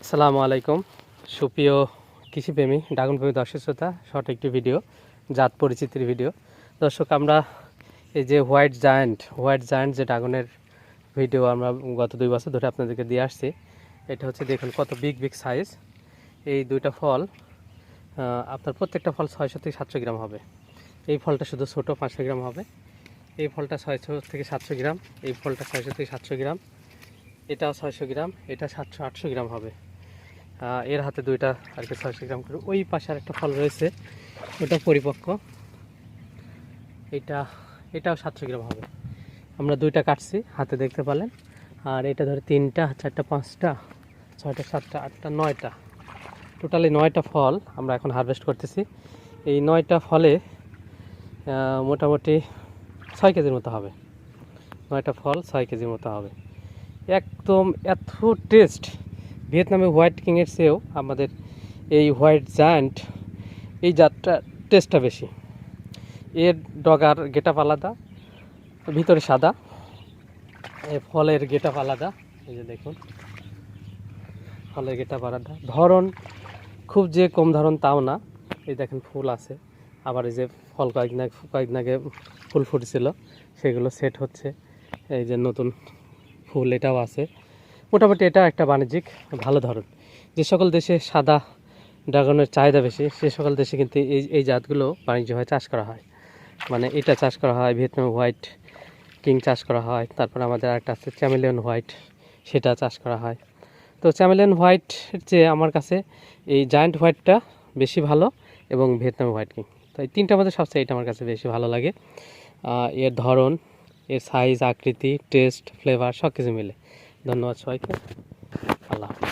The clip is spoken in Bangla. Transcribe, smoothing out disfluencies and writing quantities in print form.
আসসালামু আলাইকুম সুপ্রিয় কৃষিপ্রেমী ড্রাগনপ্রেমী দর্শক শ্রোতা, শর্ট একটি ভিডিও, জাত পরিচিতির ভিডিও। দর্শক, আমরা এই যে হোয়াইট জায়ান্ট যে ড্রাগনের ভিডিও আমরা গত 2 বছর ধরে আপনাদেরকে দিয়ে আসছি। এটা হচ্ছে দেখুন কত বিগ সাইজ। এই দুইটা ফল আপনার প্রত্যেকটা ফল 600 থেকে 700 গ্রাম হবে। এই ফলটা শুধু ছোটো 500 গ্রাম হবে। এই ফলটা 600 থেকে 700 গ্রাম, এই ফলটা 600 থেকে 700 গ্রাম, এটাও 600 গ্রাম, এটা 700-800 গ্রাম হবে। এর হাতে দুইটা আর কি 600 গ্রাম করে। ওই পাশে আর একটা ফল রয়েছে, ওটা পরিপক্ক, এটাও 700 গ্রাম হবে। আমরা দুইটা কাটছি, হাতে দেখতে পেলেন। আর এটা ধরে 3টা 4টা 5টা 6টা 7টা 8টা 9টা, টোটালি 9টা ফল আমরা এখন হারভেস্ট করতেছি। এই 9টা ফলে মোটামুটি 6 কেজির মতো হবে। 9টা ফল 6 কেজির মতো হবে। একদম এত টেস্ট, ভিয়েতনামে হোয়াইট কিংয়ের চেয়েও আমাদের এই হোয়াইট জায়ান্ট এই জাতটা টেস্টটা বেশি। এর ডগার গেটআপ আলাদা, ভিতরে সাদা, ফলের গেটআপ আলাদা। এই যে দেখুন ফলের গেটআপ আলাদা, ধরন খুব যে কম ধরন তাও না। এই দেখেন ফুল আছে, আবার এই যে ফল কয়েকদিন আগে ফুল ফুটেছিল, সেগুলো সেট হচ্ছে। এই যে নতুন ফুল এটাও আছে। মোটামুটি এটা একটা বাণিজ্যিক ভালো ধরন। যে সকল দেশে সাদা ড্রাগনের চাহিদা বেশি, সে সকল দেশে কিন্তু এই জাতগুলো বাণিজ্যভাবে চাষ করা হয়। মানে এটা চাষ করা হয়, ভিয়েতনাম হোয়াইট কিং চাষ করা হয়, তারপর আমাদের একটা আছে চ্যামেলিয়ন হোয়াইট, সেটা চাষ করা হয়। তো চ্যামেলিয়ন হোয়াইটের চেয়ে আমার কাছে এই জায়ান্ট হোয়াইটটা বেশি ভালো, এবং ভিয়েতনাম হোয়াইট কিং। তো এই তিনটার মধ্যে সবচেয়ে এটা আমার কাছে বেশি ভালো লাগে। এর ধরন, এর সাইজ, আকৃতি, টেস্ট, ফ্লেভার সব কিছু মিলে। ধন্যবাদ সবাইকে। আল্লাহ হাফেজ।